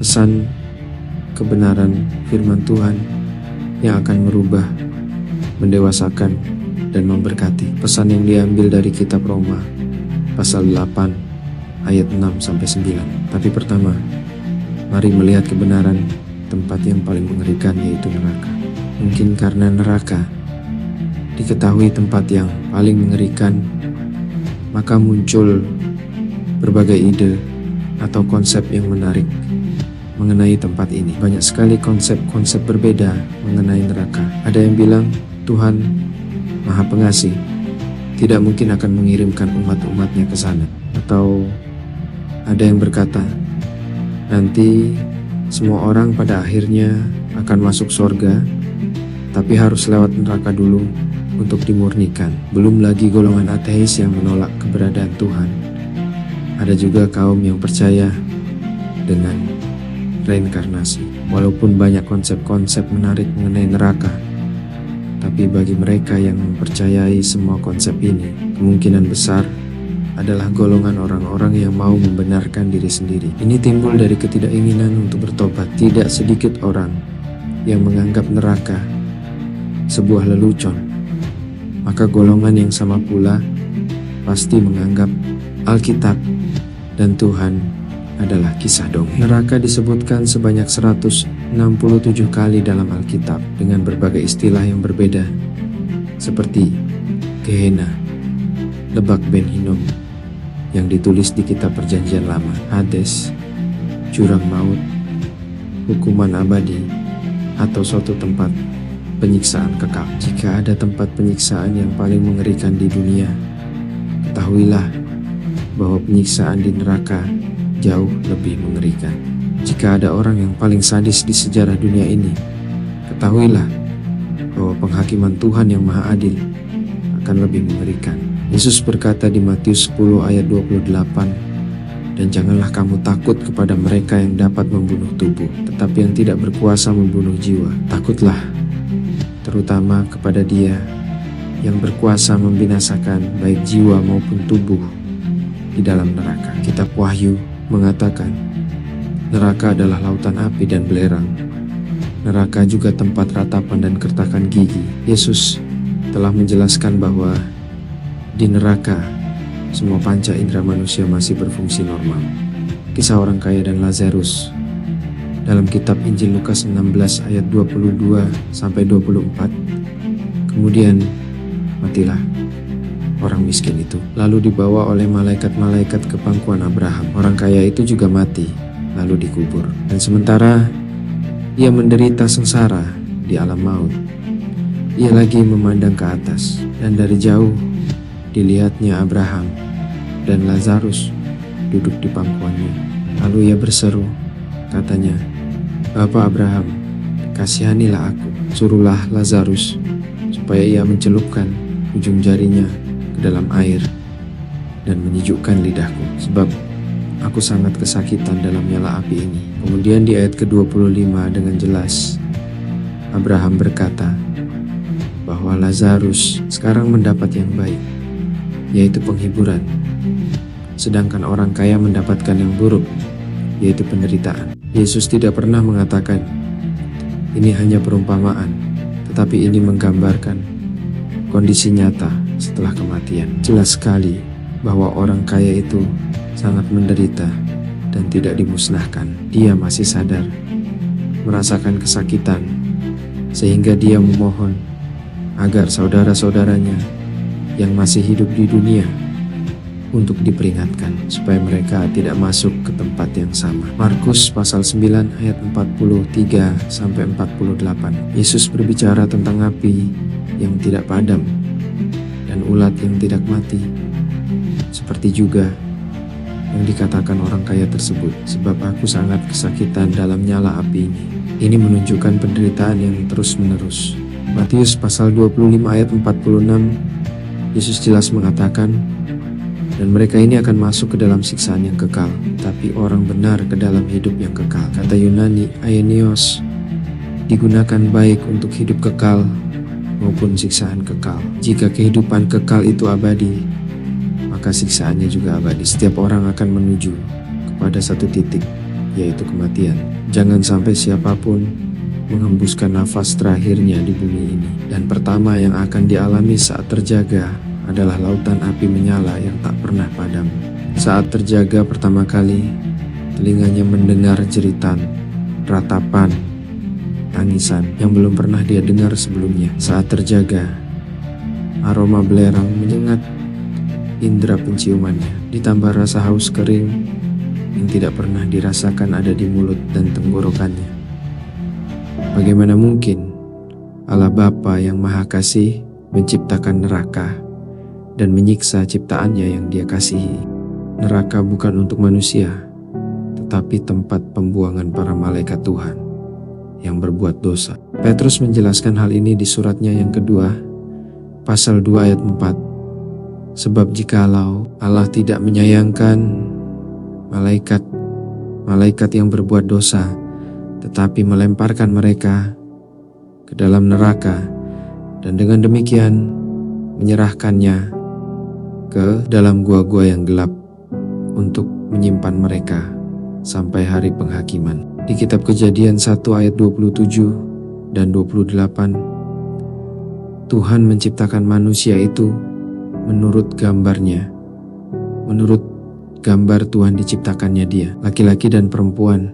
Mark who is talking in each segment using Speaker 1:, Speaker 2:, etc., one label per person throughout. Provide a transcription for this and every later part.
Speaker 1: pesan kebenaran firman Tuhan yang akan merubah, mendewasakan, dan memberkati. Pesan yang diambil dari kitab Roma pasal 8 ayat 6-9. Tapi pertama, mari melihat kebenaran tempat yang paling mengerikan, yaitu neraka. Mungkin karena neraka diketahui tempat yang paling mengerikan, maka muncul berbagai ide atau konsep yang menarik mengenai tempat ini. Banyak sekali konsep-konsep berbeda mengenai neraka. Ada yang bilang Tuhan Maha Pengasih, tidak mungkin akan mengirimkan umat-umatnya ke sana. Atau ada yang berkata, nanti semua orang pada akhirnya akan masuk surga, tapi harus lewat neraka dulu untuk dimurnikan. Belum lagi golongan ateis yang menolak keberadaan Tuhan. Ada juga kaum yang percaya dengan reinkarnasi. Walaupun banyak konsep-konsep menarik mengenai neraka, tapi bagi mereka yang mempercayai semua konsep ini, kemungkinan besar adalah golongan orang-orang yang mau membenarkan diri sendiri. Ini timbul dari ketidakinginan untuk bertobat. Tidak sedikit orang yang menganggap neraka sebuah lelucon. Maka golongan yang sama pula pasti menganggap Alkitab dan Tuhan adalah kisah dongeng. Neraka disebutkan sebanyak 167 kali dalam Alkitab dengan berbagai istilah yang berbeda, seperti Gehenna, Lebak Ben Hinnom yang ditulis di kitab Perjanjian Lama, Hades, jurang maut, hukuman abadi, atau suatu tempat penyiksaan kekal. Jika ada tempat penyiksaan yang paling mengerikan di dunia, ketahuilah bahwa penyiksaan di neraka jauh lebih mengerikan. Jika ada orang yang paling sadis di sejarah dunia ini, ketahuilah bahwa penghakiman Tuhan yang Maha Adil akan lebih mengerikan. Yesus berkata di Matius 10 ayat 28, dan janganlah kamu takut kepada mereka yang dapat membunuh tubuh, tetapi yang tidak berkuasa membunuh jiwa. Takutlah terutama kepada Dia yang berkuasa membinasakan baik jiwa maupun tubuh di dalam neraka. Kitab Wahyu mengatakan, neraka adalah lautan api dan belerang. Neraka juga tempat ratapan dan kertakan gigi. Yesus telah menjelaskan bahwa di neraka semua panca indera manusia masih berfungsi normal. Kisah orang kaya dan Lazarus dalam kitab Injil Lukas 16 ayat 22-24. Kemudian matilah orang miskin itu, lalu dibawa oleh malaikat-malaikat ke pangkuan Abraham. Orang kaya itu juga mati, lalu dikubur. Dan sementara ia menderita sengsara di alam maut, ia lagi memandang ke atas, dan dari jauh dilihatnya Abraham dan Lazarus duduk di pangkuannya. Lalu ia berseru, katanya, Bapa Abraham, kasihanilah aku, suruhlah Lazarus supaya ia mencelupkan ujung jarinya ke dalam air dan menyejukkan lidahku, sebab aku sangat kesakitan dalam nyala api ini. Kemudian di ayat ke-25 dengan jelas Abraham berkata bahwa Lazarus sekarang mendapat yang baik, yaitu penghiburan, sedangkan orang kaya mendapatkan yang buruk, yaitu penderitaan. Yesus tidak pernah mengatakan ini hanya perumpamaan, tetapi ini menggambarkan kondisi nyata setelah kematian. Jelas sekali bahwa orang kaya itu sangat menderita dan tidak dimusnahkan. Dia masih sadar, merasakan kesakitan, sehingga dia memohon agar saudara-saudaranya yang masih hidup di dunia untuk diperingatkan supaya mereka tidak masuk ke tempat yang sama. Markus pasal 9 ayat 43-48. Yesus berbicara tentang api yang tidak padam dan ulat yang tidak mati, seperti juga yang dikatakan orang kaya tersebut, sebab aku sangat kesakitan dalam nyala api ini. Ini menunjukkan penderitaan yang terus-menerus. Matius pasal 25 ayat 46, Yesus jelas mengatakan, dan mereka ini akan masuk ke dalam siksaan yang kekal, tapi orang benar ke dalam hidup yang kekal. Kata Yunani aionios digunakan baik untuk hidup kekal maupun siksaan kekal. Jika kehidupan kekal itu abadi, maka siksaannya juga abadi. Setiap orang akan menuju kepada satu titik yaitu kematian. Jangan sampai siapapun menghembuskan nafas terakhirnya di bumi ini. Dan pertama yang akan dialami saat terjaga adalah lautan api menyala yang tak pernah padam. Saat terjaga pertama kali, telinganya mendengar jeritan, ratapan, tangisan yang belum pernah dia dengar sebelumnya. Saat terjaga, aroma belerang menyengat indera penciumannya, ditambah rasa haus kering yang tidak pernah dirasakan ada di mulut dan tenggorokannya. Bagaimana mungkin Allah Bapa yang Maha Kasih menciptakan neraka dan menyiksa ciptaannya yang Dia kasihi? Neraka bukan untuk manusia, tetapi tempat pembuangan para malaikat Tuhan yang berbuat dosa. Petrus menjelaskan hal ini di suratnya yang kedua, pasal 2 ayat 4. Sebab jikalau Allah tidak menyayangkan malaikat yang berbuat dosa, tetapi melemparkan mereka ke dalam neraka, dan dengan demikian menyerahkannya ke dalam gua-gua yang gelap untuk menyimpan mereka sampai hari penghakiman. Di kitab Kejadian 1 ayat 27 dan 28, Tuhan menciptakan manusia itu menurut gambarnya. Menurut gambar Tuhan diciptakannya dia, laki-laki dan perempuan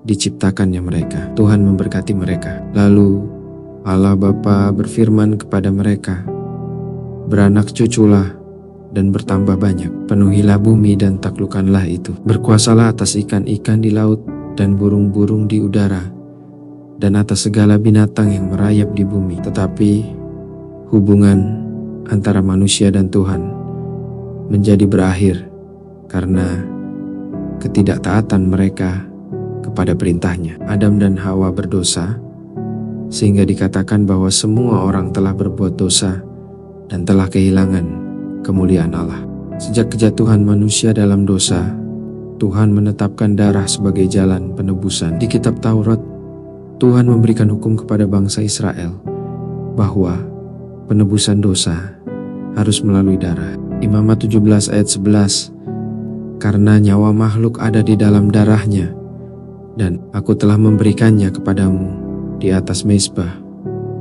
Speaker 1: diciptakannya mereka. Tuhan memberkati mereka. Lalu Allah Bapa berfirman kepada mereka, "Beranak cuculah dan bertambah banyak, penuhilah bumi dan taklukkanlah itu. Berkuasalah atas ikan-ikan di laut dan burung-burung di udara, dan atas segala binatang yang merayap di bumi." Tetapi hubungan antara manusia dan Tuhan menjadi berakhir karena ketidaktaatan mereka kepada perintahnya. Adam dan Hawa berdosa, sehingga dikatakan bahwa semua orang telah berbuat dosa dan telah kehilangan kemuliaan Allah. Sejak kejatuhan manusia dalam dosa, Tuhan menetapkan darah sebagai jalan penebusan. Di kitab Taurat, Tuhan memberikan hukum kepada bangsa Israel bahwa penebusan dosa harus melalui darah. Imamat 17 ayat 11, "Karena nyawa makhluk ada di dalam darahnya, dan aku telah memberikannya kepadamu di atas mezbah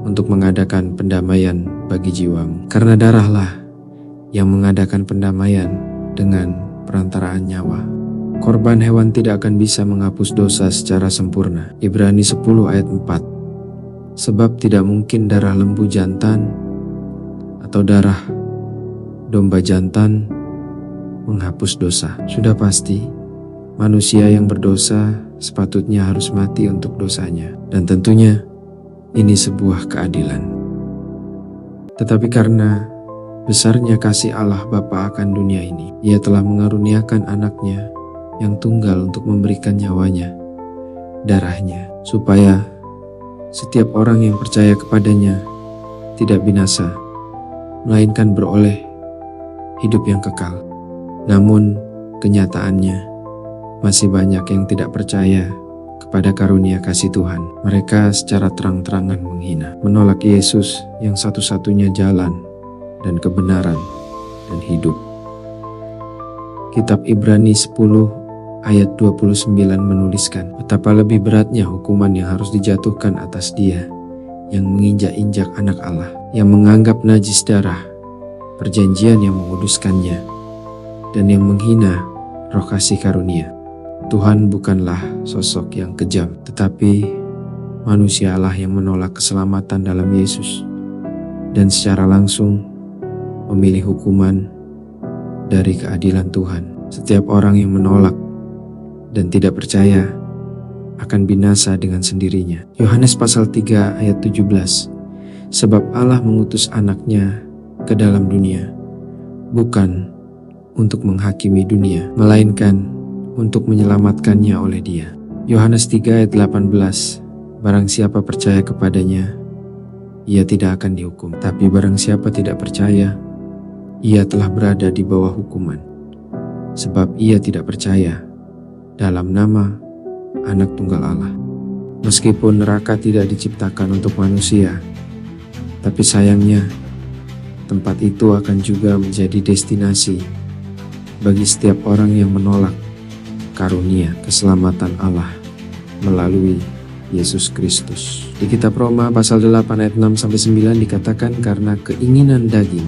Speaker 1: untuk mengadakan pendamaian bagi jiwamu." Karena darahlah yang mengadakan pendamaian dengan perantaraan nyawa. Korban hewan tidak akan bisa menghapus dosa secara sempurna. Ibrani 10 ayat 4. Sebab tidak mungkin darah lembu jantan atau darah domba jantan menghapus dosa. Sudah pasti manusia yang berdosa sepatutnya harus mati untuk dosanya, dan tentunya ini sebuah keadilan. Tetapi karena besarnya kasih Allah Bapa akan dunia ini, Ia telah mengaruniakan anaknya yang tunggal untuk memberikan nyawanya, darahnya, supaya setiap orang yang percaya kepadanya tidak binasa, melainkan beroleh hidup yang kekal. Namun kenyataannya masih banyak yang tidak percaya kepada karunia kasih Tuhan. Mereka secara terang-terangan menghina, menolak Yesus yang satu-satunya jalan dan kebenaran dan hidup. Kitab Ibrani 10 ayat 29 menuliskan, betapa lebih beratnya hukuman yang harus dijatuhkan atas dia yang menginjak-injak anak Allah, yang menganggap najis darah perjanjian yang menguduskannya, dan yang menghina roh kasih karunia. Tuhan bukanlah sosok yang kejam, tetapi manusialah yang menolak keselamatan dalam Yesus, dan secara langsung memilih hukuman dari keadilan Tuhan. Setiap orang yang menolak dan tidak percaya akan binasa dengan sendirinya. Yohanes pasal 3 ayat 17. Sebab Allah mengutus anaknya ke dalam dunia, bukan untuk menghakimi dunia, melainkan untuk menyelamatkannya oleh dia. Yohanes 3 ayat 18. Barang siapa percaya kepadanya, ia tidak akan dihukum. Tapi barang siapa tidak percaya, ia telah berada di bawah hukuman, sebab ia tidak percaya dalam nama Anak Tunggal Allah. Meskipun neraka tidak diciptakan untuk manusia, tapi sayangnya tempat itu akan juga menjadi destinasi bagi setiap orang yang menolak karunia keselamatan Allah melalui Yesus Kristus. Di kitab Roma pasal 8 ayat 6-9 dikatakan karena keinginan daging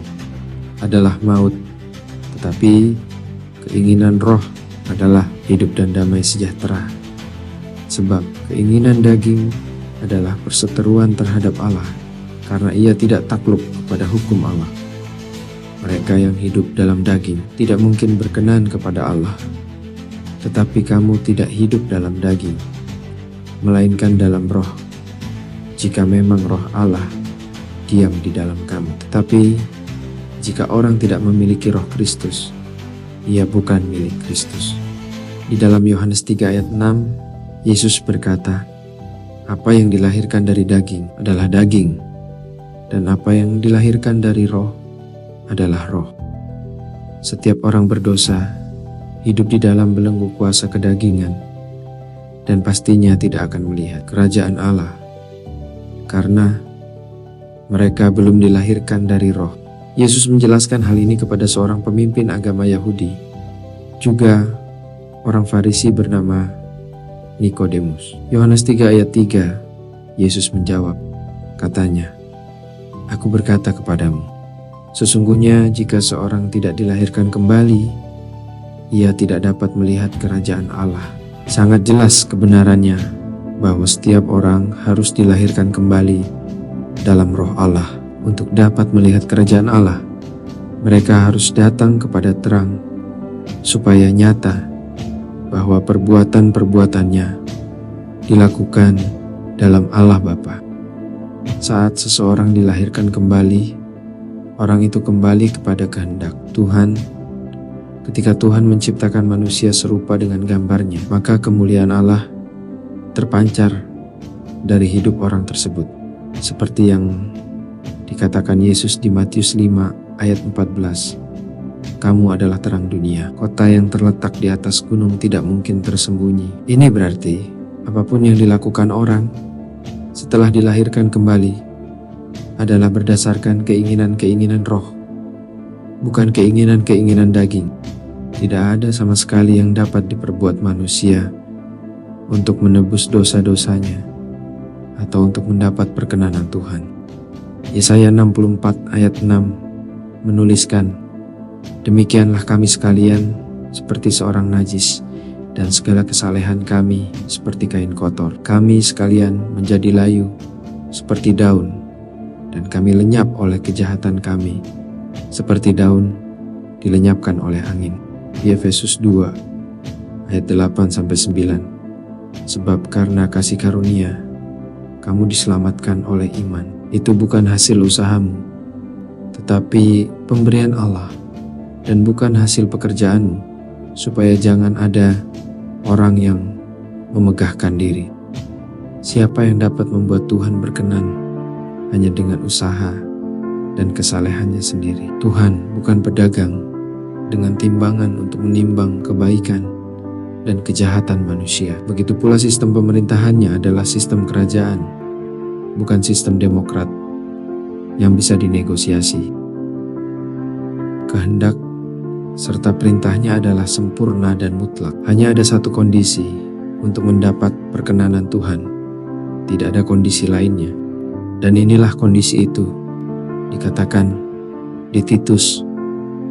Speaker 1: adalah maut, tetapi keinginan roh adalah hidup dan damai sejahtera. Sebab keinginan daging adalah perseteruan terhadap Allah, karena ia tidak takluk kepada hukum Allah. Mereka yang hidup dalam daging tidak mungkin berkenan kepada Allah. Tetapi kamu tidak hidup dalam daging, melainkan dalam roh, jika memang roh Allah diam di dalam kamu. Tetapi jika orang tidak memiliki roh Kristus, ia bukan milik Kristus. Di dalam Yohanes 3 ayat 6, Yesus berkata, apa yang dilahirkan dari daging adalah daging, dan apa yang dilahirkan dari roh adalah roh. Setiap orang berdosa hidup di dalam belenggu kuasa kedagingan, dan pastinya tidak akan melihat kerajaan Allah, karena mereka belum dilahirkan dari roh. Yesus menjelaskan hal ini kepada seorang pemimpin agama Yahudi, juga orang Farisi bernama Nikodemus. Yohanes 3 ayat 3, Yesus menjawab, katanya, aku berkata kepadamu, sesungguhnya jika seorang tidak dilahirkan kembali, ia tidak dapat melihat kerajaan Allah. Sangat jelas kebenarannya bahwa setiap orang harus dilahirkan kembali dalam roh Allah untuk dapat melihat kerajaan Allah. Mereka harus datang kepada terang supaya nyata bahwa perbuatan-perbuatannya dilakukan dalam Allah Bapa. Saat seseorang dilahirkan kembali, orang itu kembali kepada kehendak Tuhan. Ketika Tuhan menciptakan manusia serupa dengan gambarnya, maka kemuliaan Allah terpancar dari hidup orang tersebut. Seperti yang dikatakan Yesus di Matius 5 ayat 14. Kamu adalah terang dunia. Kota yang terletak di atas gunung tidak mungkin tersembunyi. Ini berarti apapun yang dilakukan orang setelah dilahirkan kembali adalah berdasarkan keinginan-keinginan roh, bukan keinginan-keinginan daging. Tidak ada sama sekali yang dapat diperbuat manusia untuk menebus dosa-dosanya atau untuk mendapat perkenanan Tuhan. Yesaya 64 ayat 6 menuliskan, demikianlah kami sekalian seperti seorang najis, dan segala kesalehan kami seperti kain kotor. Kami sekalian menjadi layu seperti daun, dan kami lenyap oleh kejahatan kami, seperti daun dilenyapkan oleh angin. Di Efesus 2 ayat 8-9. Sebab karena kasih karunia kamu diselamatkan oleh iman. Itu bukan hasil usahamu, tetapi pemberian Allah, dan bukan hasil pekerjaanmu, supaya jangan ada orang yang memegahkan diri. Siapa yang dapat membuat Tuhan berkenan? Hanya dengan usaha dan kesalehannya sendiri. Tuhan bukan pedagang dengan timbangan untuk menimbang kebaikan dan kejahatan manusia. Begitu pula sistem pemerintahannya adalah sistem kerajaan, bukan sistem demokrat yang bisa dinegosiasi. Kehendak serta perintahnya adalah sempurna dan mutlak. Hanya ada satu kondisi untuk mendapat perkenanan Tuhan. Tidak ada kondisi lainnya. Dan inilah kondisi itu. Dikatakan di Titus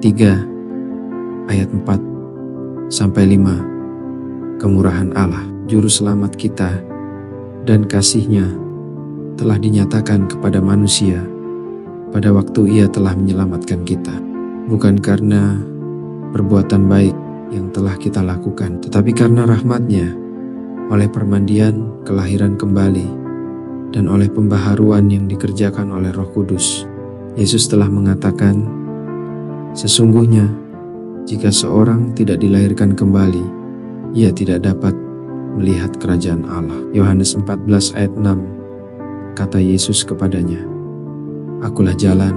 Speaker 1: 3 ayat 4-5, kemurahan Allah, Juru Selamat kita, dan kasih-Nya telah dinyatakan kepada manusia pada waktu Ia telah menyelamatkan kita. Bukan karena perbuatan baik yang telah kita lakukan, tetapi karena rahmat-Nya, oleh permandian kelahiran kembali, dan oleh pembaharuan yang dikerjakan oleh Roh Kudus. Yesus telah mengatakan, sesungguhnya jika seorang tidak dilahirkan kembali, ia tidak dapat melihat kerajaan Allah. Yohanes 14 ayat 6, kata Yesus kepadanya, akulah jalan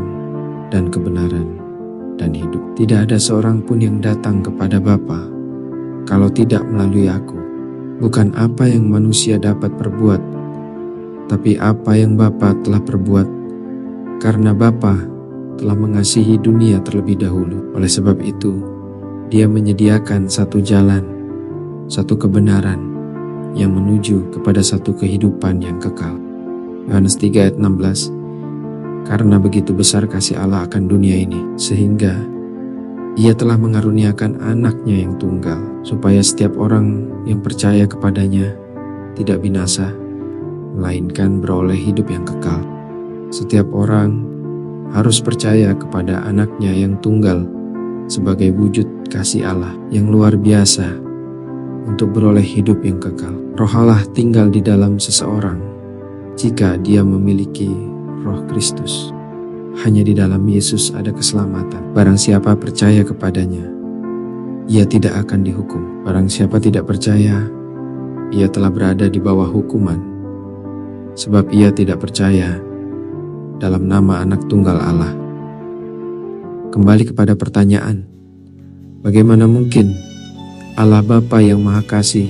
Speaker 1: dan kebenaran dan hidup. Tidak ada seorang pun yang datang kepada Bapa kalau tidak melalui aku. Bukan apa yang manusia dapat perbuat, tapi apa yang Bapa telah perbuat, karena Bapa telah mengasihi dunia terlebih dahulu. Oleh sebab itu, Dia menyediakan satu jalan satu kebenaran yang menuju kepada satu kehidupan yang kekal. Yohanes 3 ayat 16. Karena begitu besar kasih Allah akan dunia ini, sehingga Ia telah mengaruniakan anaknya yang tunggal, supaya setiap orang yang percaya kepadanya tidak binasa, melainkan beroleh hidup yang kekal. Setiap orang harus percaya kepada anaknya yang tunggal sebagai wujud kasih Allah yang luar biasa untuk beroleh hidup yang kekal. Roh Allah tinggal di dalam seseorang jika dia memiliki Roh Kristus. Hanya di dalam Yesus ada keselamatan. Barang siapa percaya kepadanya, ia tidak akan dihukum. Barang siapa tidak percaya, ia telah berada di bawah hukuman, sebab ia tidak percaya dalam nama Anak Tunggal Allah. Kembali kepada pertanyaan, bagaimana mungkin Allah Bapa yang Maha Kasih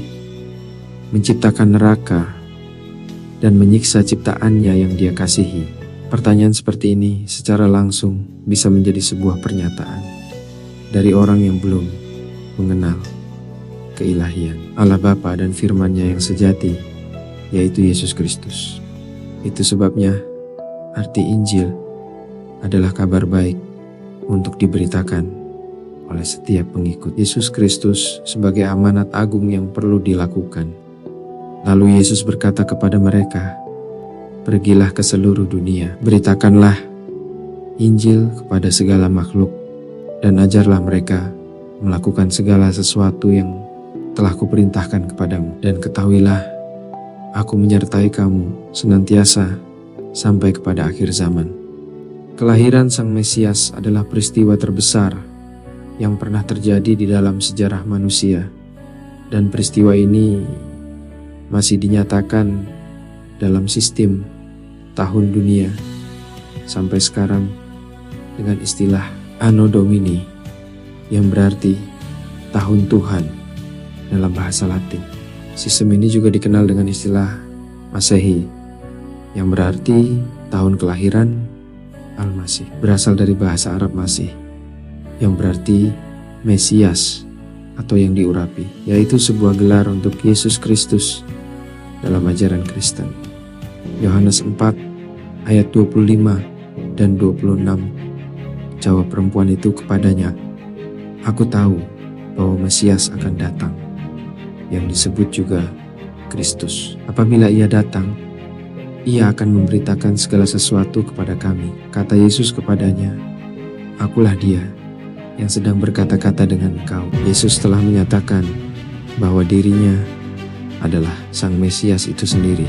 Speaker 1: menciptakan neraka dan menyiksa ciptaannya yang Dia kasihi? Pertanyaan seperti ini secara langsung bisa menjadi sebuah pernyataan dari orang yang belum mengenal keilahian Allah Bapa dan firman-Nya yang sejati, yaitu Yesus Kristus. Itu sebabnya arti Injil adalah kabar baik untuk diberitakan oleh setiap pengikut. Yesus Kristus sebagai amanat agung yang perlu dilakukan. Lalu Yesus berkata kepada mereka, "Pergilah ke seluruh dunia, beritakanlah Injil kepada segala makhluk, dan ajarlah mereka melakukan segala sesuatu yang telah kuperintahkan kepadamu. Dan ketahuilah, aku menyertai kamu senantiasa sampai kepada akhir zaman." Kelahiran Sang Mesias adalah peristiwa terbesar yang pernah terjadi di dalam sejarah manusia, dan peristiwa ini masih dinyatakan dalam sistem tahun dunia sampai sekarang dengan istilah Anno Domini, yang berarti tahun Tuhan dalam bahasa Latin. Sistem ini juga dikenal dengan istilah Masehi, yang berarti tahun kelahiran Al-Masih, berasal dari bahasa Arab Masih, yang berarti Mesias atau yang diurapi, yaitu sebuah gelar untuk Yesus Kristus dalam ajaran Kristen. Yohanes 4 ayat 25 dan 26. Jawab perempuan itu kepadanya, "Aku tahu bahwa Mesias akan datang," yang disebut juga Kristus. "Apabila Ia datang, Ia akan memberitakan segala sesuatu kepada kami." Kata Yesus kepadanya, "Akulah Dia yang sedang berkata-kata dengan engkau." Yesus telah menyatakan bahwa dirinya adalah Sang Mesias itu sendiri.